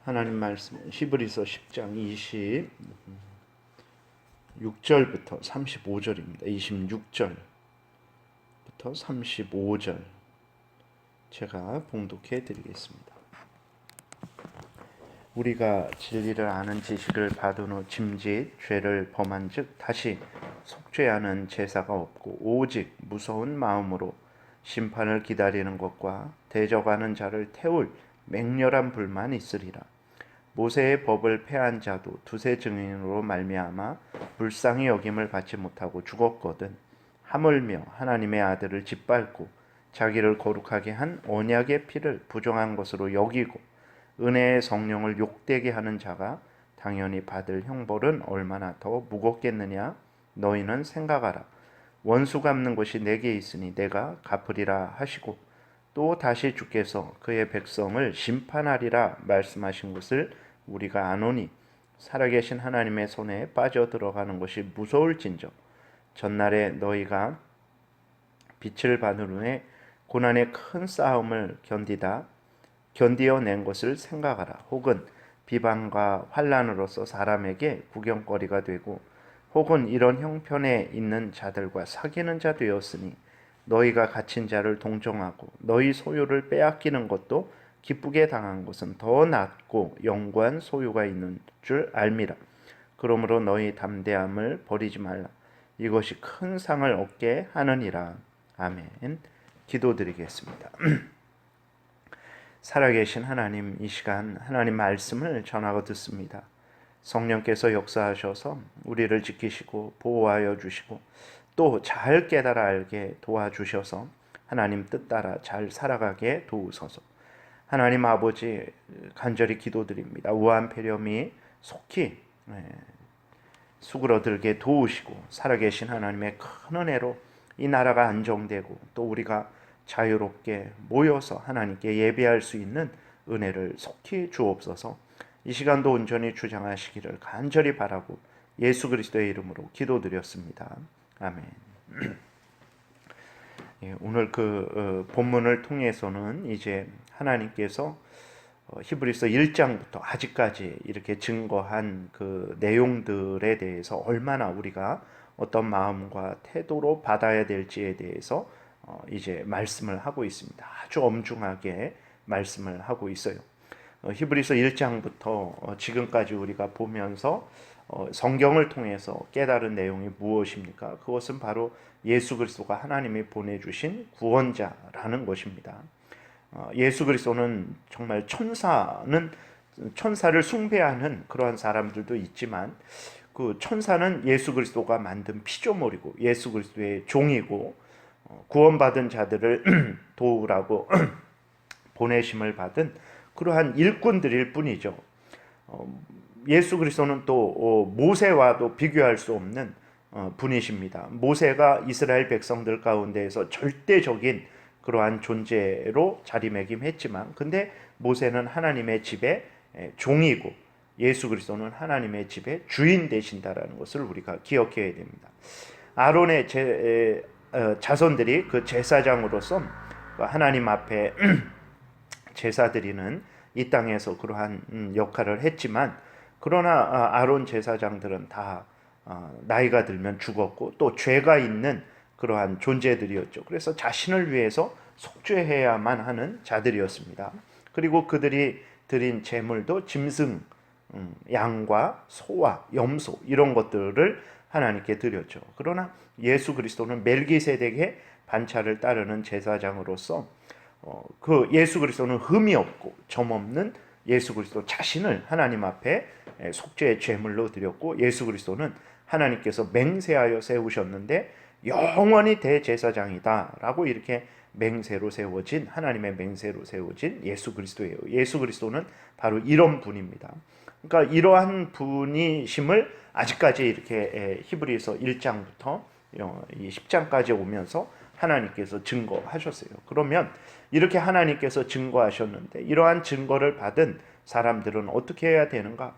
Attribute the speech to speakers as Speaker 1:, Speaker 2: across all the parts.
Speaker 1: 하나님 말씀 히브리서 10장 26절부터 35절입니다. 26절부터 35절 제가 봉독해 드리겠습니다. 우리가 진리를 아는 지식을 받은 후 짐짓 죄를 범한즉 다시 속죄하는 제사가 없고 오직 무서운 마음으로 심판을 기다리는 것과 대적하는 자를 태울 맹렬한 불만 있으리라. 모세의 법을 폐한 자도 두세 증인으로 말미암아 불쌍히 여김을 받지 못하고 죽었거든. 하물며 하나님의 아들을 짓밟고 자기를 거룩하게 한 언약의 피를 부정한 것으로 여기고 은혜의 성령을 욕되게 하는 자가 당연히 받을 형벌은 얼마나 더 무겁겠느냐. 너희는 생각하라. 원수 갚는 것이 내게 있으니 내가 갚으리라 하시고 또 다시 주께서 그의 백성을 심판하리라 말씀하신 것을 우리가 아노니 살아계신 하나님의 손에 빠져들어가는 것이 무서울진저 전날에 너희가 빛을 받은 후에 고난의 큰 싸움을 견디어낸 것을 생각하라. 혹은 비방과 환난으로서 사람에게 구경거리가 되고 혹은 이런 형편에 있는 자들과 사귀는 자 되었으니 너희가 갇힌 자를 동정하고 너희 소유를 빼앗기는 것도 기쁘게 당한 것은 더 낫고 영구한 소유가 있는 줄 알미라. 그러므로 너희 담대함을 버리지 말라. 이것이 큰 상을 얻게 하느니라. 아멘. 기도드리겠습니다. 살아계신 하나님, 이 시간 하나님 말씀을 전하고 듣습니다. 성령께서 역사하셔서 우리를 지키시고 보호하여 주시고 또 잘 깨달아 알게 도와주셔서 하나님 뜻 따라 잘 살아가게 도우소서. 하나님 아버지, 간절히 기도드립니다. 우한 폐렴이 속히 수그러들게 도우시고 살아계신 하나님의 큰 은혜로 이 나라가 안정되고 또 우리가 자유롭게 모여서 하나님께 예배할 수 있는 은혜를 속히 주옵소서. 이 시간도 온전히 주장하시기를 간절히 바라고 예수 그리스도의 이름으로 기도드렸습니다. 아멘. 오늘 본문을 통해서는 이제 하나님께서 히브리서 1장부터 아직까지 이렇게 증거한 그 내용들에 대해서 얼마나 우리가 어떤 마음과 태도로 받아야 될지에 대해서 이제 말씀을 하고 있습니다. 아주 엄중하게 말씀을 하고 있어요. 히브리서 1장부터 지금까지 우리가 보면서 성경을 통해서 깨달은 내용이 무엇입니까? 그것은 바로 예수 그리스도가 하나님이 보내주신 구원자라는 것입니다. 예수 그리스도는 정말 천사를 숭배하는 그러한 사람들도 있지만 그 천사는 예수 그리스도가 만든 피조물이고 예수 그리스도의 종이고 구원받은 자들을 도우라고 보내심을 받은 그러한 일꾼들일 뿐이죠. 예수 그리스도는 또 모세와도 비교할 수 없는 분이십니다. 모세가 이스라엘 백성들 가운데에서 절대적인 그러한 존재로 자리매김했지만 근데 모세는 하나님의 집의 종이고 예수 그리스도는 하나님의 집의 주인 되신다라는 것을 우리가 기억해야 됩니다. 아론의 자손들이 그 제사장으로서 하나님 앞에 제사 드리는 이 땅에서 그러한 역할을 했지만 그러나 아론 제사장들은 다 나이가 들면 죽었고 또 죄가 있는 그러한 존재들이었죠. 그래서 자신을 위해서 속죄해야만 하는 자들이었습니다. 그리고 그들이 드린 제물도 짐승, 양과 소와 염소 이런 것들을 하나님께 드렸죠. 그러나 예수 그리스도는 멜기세덱의 반차를 따르는 제사장으로서 그 예수 그리스도는 흠이 없고 점 없는 예수 그리스도 자신을 하나님 앞에 속죄의 제물로 드렸고 예수 그리스도는 하나님께서 맹세하여 세우셨는데 영원히 대제사장이다라고 이렇게 맹세로 세워진 하나님의 맹세로 세워진 예수 그리스도예요. 예수 그리스도는 바로 이런 분입니다. 그러니까 이러한 분이심을 아직까지 이렇게 히브리서 1장부터 10장까지 오면서 하나님께서 증거하셨어요. 그러면 이렇게 하나님께서 증거하셨는데 이러한 증거를 받은 사람들은 어떻게 해야 되는가?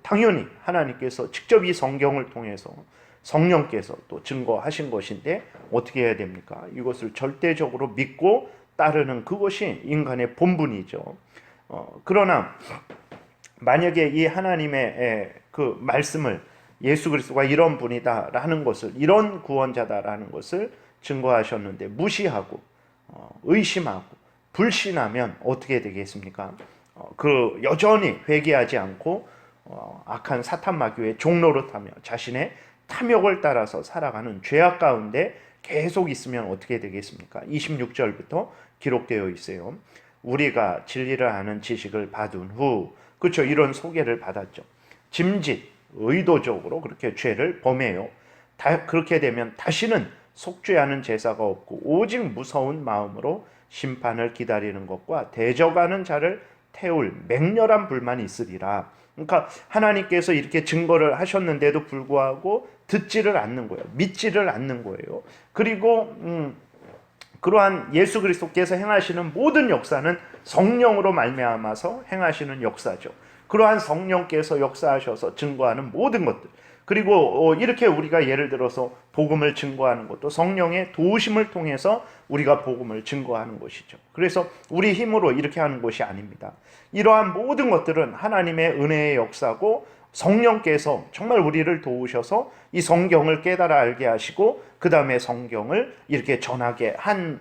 Speaker 1: 당연히 하나님께서 직접 이 성경을 통해서 성령께서 또 증거하신 것인데 어떻게 해야 됩니까? 이것을 절대적으로 믿고 따르는 그것이 인간의 본분이죠. 그러나 만약에 이 하나님의 그 말씀을 예수 그리스도가 이런 분이다라는 것을, 이런 구원자다라는 것을 증거하셨는데 무시하고 의심하고 불신하면 어떻게 되겠습니까? 그 여전히 회개하지 않고 악한 사탄 마귀의 종노릇하며 자신의 탐욕을 따라서 살아가는 죄악 가운데 계속 있으면 어떻게 되겠습니까? 26절부터 기록되어 있어요. 우리가 진리를 아는 지식을 받은 후, 그렇죠, 이런 소개를 받았죠. 짐짓 의도적으로 그렇게 죄를 범해요. 그렇게 되면 다시는 속죄하는 제사가 없고 오직 무서운 마음으로 심판을 기다리는 것과 대적하는 자를 태울 맹렬한 불만이 있으리라. 그러니까 하나님께서 이렇게 증거를 하셨는데도 불구하고 듣지를 않는 거예요. 믿지를 않는 거예요. 그리고 그러한 예수 그리스도께서 행하시는 모든 역사는 성령으로 말미암아서 행하시는 역사죠. 그러한 성령께서 역사하셔서 증거하는 모든 것들, 그리고 이렇게 우리가 예를 들어서 복음을 증거하는 것도 성령의 도우심을 통해서 우리가 복음을 증거하는 것이죠. 그래서 우리 힘으로 이렇게 하는 것이 아닙니다. 이러한 모든 것들은 하나님의 은혜의 역사고 성령께서 정말 우리를 도우셔서 이 성경을 깨달아 알게 하시고 그 다음에 성경을 이렇게 전하게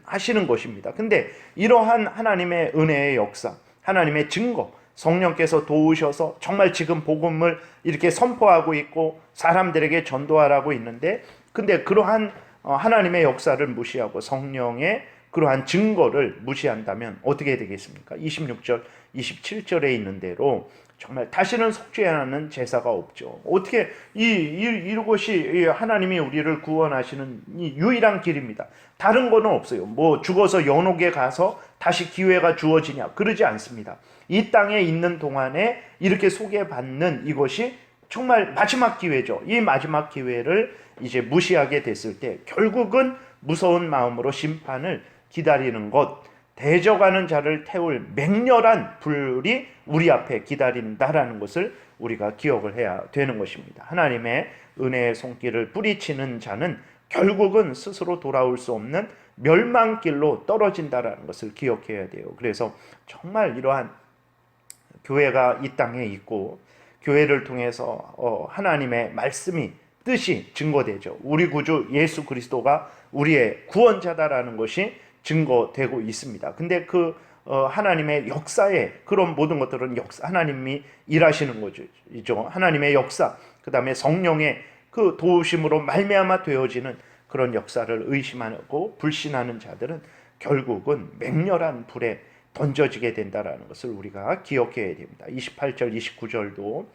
Speaker 1: 하시는 것입니다. 근데 이러한 하나님의 은혜의 역사, 하나님의 증거, 성령께서 도우셔서 정말 지금 복음을 이렇게 선포하고 있고 사람들에게 전도하라고 있는데, 근데 그러한 하나님의 역사를 무시하고 성령의 그러한 증거를 무시한다면 어떻게 되겠습니까? 26절, 27절에 있는 대로 정말 다시는 속죄하는 제사가 없죠. 어떻게 이것이 하나님이 우리를 구원하시는 이 유일한 길입니다. 다른 거는 없어요. 뭐 죽어서 연옥에 가서 다시 기회가 주어지냐, 그러지 않습니다. 이 땅에 있는 동안에 이렇게 소개받는 이것이 정말 마지막 기회죠. 이 마지막 기회를 이제 무시하게 됐을 때 결국은 무서운 마음으로 심판을 기다리는 것, 대적하는 자를 태울 맹렬한 불이 우리 앞에 기다린다라는 것을 우리가 기억을 해야 되는 것입니다. 하나님의 은혜의 손길을 뿌리치는 자는 결국은 스스로 돌아올 수 없는 멸망길로 떨어진다라는 것을 기억해야 돼요. 그래서 정말 이러한 교회가 이 땅에 있고 교회를 통해서 하나님의 말씀이 뜻이 증거되죠. 우리 구주 예수 그리스도가 우리의 구원자다라는 것이 증거되고 있습니다. 근데 그 하나님의 역사에 그런 모든 것들은 하나님이 일하시는 거죠. 하나님의 역사, 그 다음에 성령의 그 도우심으로 말미암아 되어지는 그런 역사를 의심하고 불신하는 자들은 결국은 맹렬한 불에 던져지게 된다는 것을 우리가 기억해야 됩니다. 28절, 29절도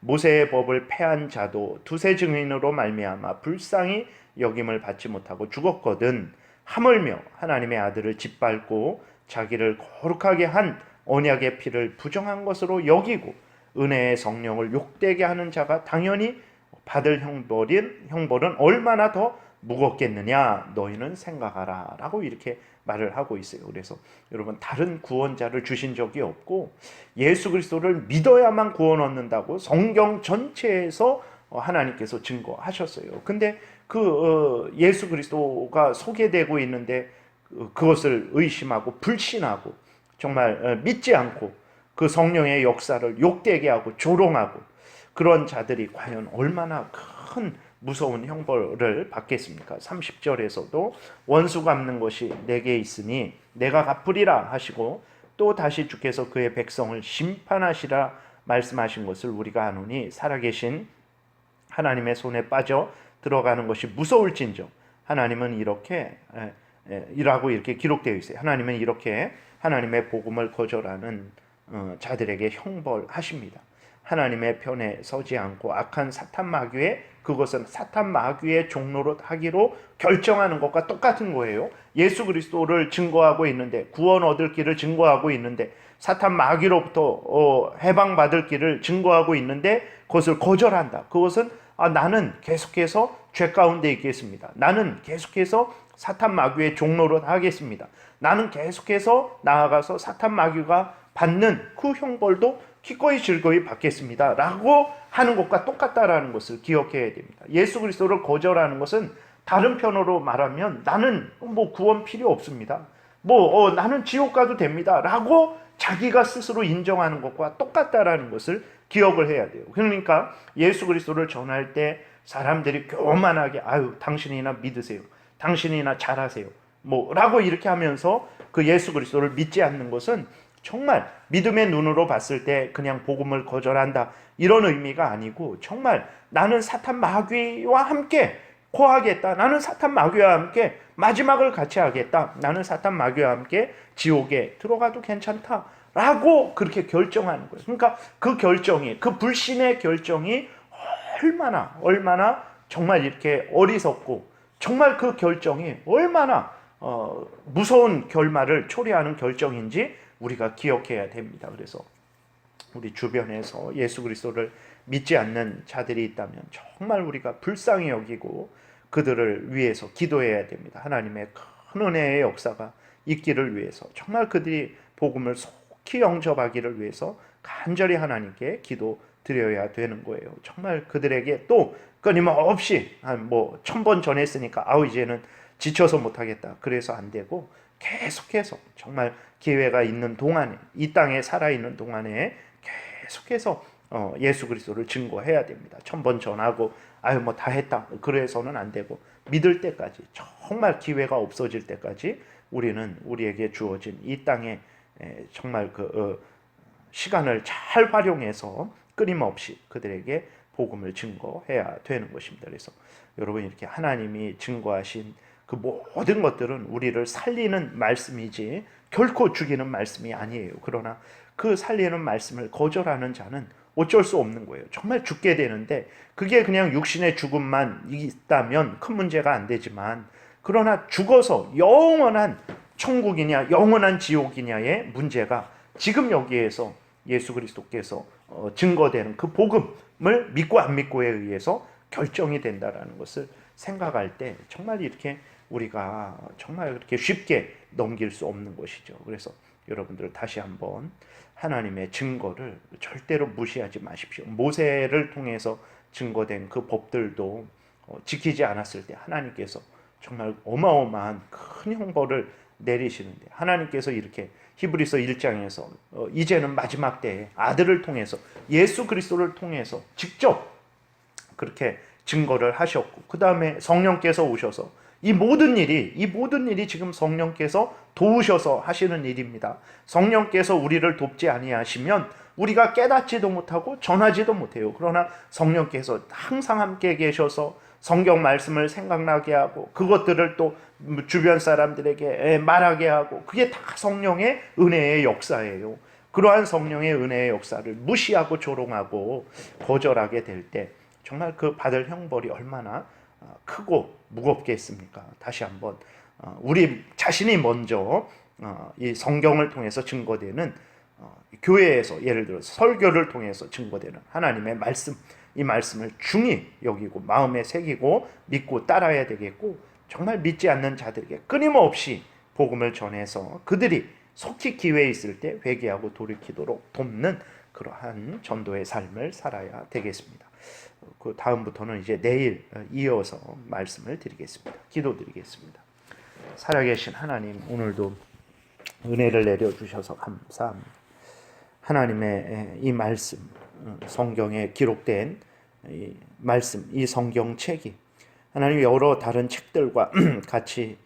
Speaker 1: 모세의 법을 폐한 자도 두세 증인으로 말미암아 불쌍히 여김을 받지 못하고 죽었거든 하물며 하나님의 아들을 짓밟고 자기를 거룩하게 한 언약의 피를 부정한 것으로 여기고 은혜의 성령을 욕되게 하는 자가 당연히 받을 형벌은 얼마나 더 무겁겠느냐 너희는 생각하라 라고 이렇게 말을 하고 있어요. 그래서 여러분, 다른 구원자를 주신 적이 없고 예수 그리스도를 믿어야만 구원 얻는다고 성경 전체에서 하나님께서 증거하셨어요. 근데 그 예수 그리스도가 소개되고 있는데 그것을 의심하고 불신하고 정말 믿지 않고 그 성령의 역사를 욕되게 하고 조롱하고 그런 자들이 과연 얼마나 큰 무서운 형벌을 받겠습니까? 30절에서도 원수 갚는 것이 내게 있으니 내가 갚으리라 하시고 또 다시 주께서 그의 백성을 심판하시라 말씀하신 것을 우리가 아노니 살아계신 하나님의 손에 빠져 들어가는 것이 무서울진저 하나님은 이렇게 이라고 이렇게 기록되어 있어요. 하나님은 이렇게 하나님의 복음을 거절하는 자들에게 형벌하십니다. 하나님의 편에 서지 않고 악한 사탄 마귀의, 그것은 사탄 마귀의 종로로 하기로 결정하는 것과 똑같은 거예요. 예수 그리스도를 증거하고 있는데, 구원 얻을 길을 증거하고 있는데, 사탄 마귀로부터 해방받을 길을 증거하고 있는데 그것을 거절한다. 그것은 나는 계속해서 죄 가운데 있겠습니다. 나는 계속해서 사탄 마귀의 종로로 하겠습니다. 나는 계속해서 나아가서 사탄 마귀가 받는 그 형벌도 기꺼이 즐거이 받겠습니다 라고 하는 것과 똑같다라는 것을 기억해야 됩니다. 예수 그리스도를 거절하는 것은 다른 편으로 말하면 나는 뭐 구원 필요 없습니다, 나는 지옥 가도 됩니다 라고 자기가 스스로 인정하는 것과 똑같다라는 것을 기억을 해야 돼요. 그러니까 예수 그리스도를 전할 때 사람들이 교만하게 아유 당신이나 믿으세요, 당신이나 잘하세요 뭐라고 이렇게 하면서 그 예수 그리스도를 믿지 않는 것은 정말 믿음의 눈으로 봤을 때 그냥 복음을 거절한다 이런 의미가 아니고, 정말 나는 사탄 마귀와 함께 거하겠다, 나는 사탄 마귀와 함께 마지막을 같이 하겠다, 나는 사탄 마귀와 함께 지옥에 들어가도 괜찮다 라고 그렇게 결정하는 거예요. 그러니까 그 결정이, 그 불신의 결정이 얼마나 정말 이렇게 어리석고, 정말 그 결정이 얼마나 무서운 결말을 초래하는 결정인지 우리가 기억해야 됩니다. 그래서 우리 주변에서 예수 그리스도를 믿지 않는 자들이 있다면 정말 우리가 불쌍히 여기고 그들을 위해서 기도해야 됩니다. 하나님의 큰 은혜의 역사가 있기를 위해서, 정말 그들이 복음을 속히 영접하기를 위해서 간절히 하나님께 기도드려야 되는 거예요. 정말 그들에게 또 끊임없이 뭐 1000번 전했으니까 이제는 지쳐서 못하겠다 그래서 안 되고, 계속해서 정말 기회가 있는 동안에, 이 땅에 살아있는 동안에 계속해서 예수 그리스도를 증거해야 됩니다. 1000번 전하고 뭐 다 했다 그래서는 안 되고, 믿을 때까지, 정말 기회가 없어질 때까지 우리는 우리에게 주어진 이 땅에 정말 그 시간을 잘 활용해서 끊임없이 그들에게 복음을 증거해야 되는 것입니다. 그래서 여러분, 이렇게 하나님이 증거하신 그 모든 것들은 우리를 살리는 말씀이지 결코 죽이는 말씀이 아니에요. 그러나 그 살리는 말씀을 거절하는 자는 어쩔 수 없는 거예요. 정말 죽게 되는데, 그게 그냥 육신의 죽음만 있다면 큰 문제가 안 되지만, 그러나 죽어서 영원한 천국이냐 영원한 지옥이냐의 문제가 지금 여기에서 예수 그리스도께서 증거되는 그 복음을 믿고 안 믿고에 의해서 결정이 된다라는 것을 생각할 때 정말 이렇게 우리가 정말 그렇게 쉽게 넘길 수 없는 것이죠. 그래서 여러분들 다시 한번 하나님의 증거를 절대로 무시하지 마십시오. 모세를 통해서 증거된 그 법들도 지키지 않았을 때 하나님께서 정말 어마어마한 큰 형벌을 내리시는데, 하나님께서 이렇게 히브리서 1장에서 이제는 마지막 때에 아들을 통해서, 예수 그리스도를 통해서 직접 그렇게 증거를 하셨고, 그 다음에 성령께서 오셔서 이 모든 일이 지금 성령께서 도우셔서 하시는 일입니다. 성령께서 우리를 돕지 아니하시면 우리가 깨닫지도 못하고 전하지도 못해요. 그러나 성령께서 항상 함께 계셔서 성경 말씀을 생각나게 하고, 그것들을 또 주변 사람들에게 말하게 하고, 그게 다 성령의 은혜의 역사예요. 그러한 성령의 은혜의 역사를 무시하고 조롱하고 거절하게 될 때 정말 그 받을 형벌이 얼마나 크고 무겁겠습니까? 다시 한번 우리 자신이 먼저 이 성경을 통해서 증거되는 교회에서, 예를 들어서 설교를 통해서 증거되는 하나님의 말씀, 이 말씀을 중히 여기고 마음에 새기고 믿고 따라야 되겠고, 정말 믿지 않는 자들에게 끊임없이 복음을 전해서 그들이 속히 기회 있을 때 회개하고 돌이키도록 돕는 그러한 전도의 삶을 살아야 되겠습니다. 그 다음부터는 이제 내일 이어서 말씀을 드리겠습니다. 기도드리겠습니다. 살아계신 하나님, 오늘도 은혜를 내려주셔서 감사합니다. 하나님의 이 말씀, 성경에 기록된 이 말씀, 이 성경책이 하나님 여러 다른 책들과 같이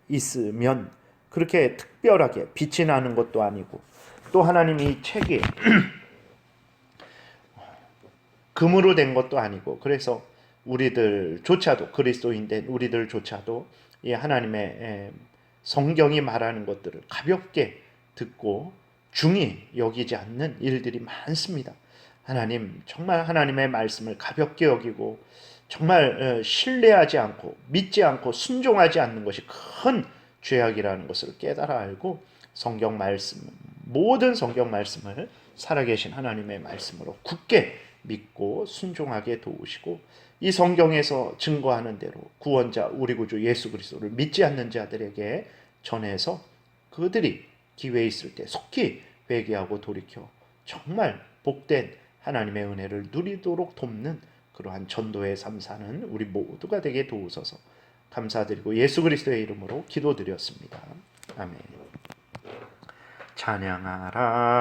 Speaker 1: 있으면 그렇게 특별하게 빛이 나는 것도 아니고, 또 하나님 이 책이 금으로 된 것도 아니고, 그래서 우리들조차도, 그리스도인된 우리들조차도 이 하나님의 성경이 말하는 것들을 가볍게 듣고 중히 여기지 않는 일들이 많습니다. 하나님, 정말 하나님의 말씀을 가볍게 여기고 정말 신뢰하지 않고 믿지 않고 순종하지 않는 것이 큰 죄악이라는 것을 깨달아 알고, 성경 말씀, 모든 성경 말씀을 살아계신 하나님의 말씀으로 굳게 믿고 순종하게 도우시고, 이 성경에서 증거하는 대로 구원자 우리 구주 예수 그리스도를 믿지 않는 자들에게 전해서 그들이 기회 있을 때 속히 회개하고 돌이켜 정말 복된 하나님의 은혜를 누리도록 돕는 그러한 전도의 삶 사는 우리 모두가 되게 도우소서. 감사드리고 예수 그리스도의 이름으로 기도드렸습니다. 아멘. 찬양하라.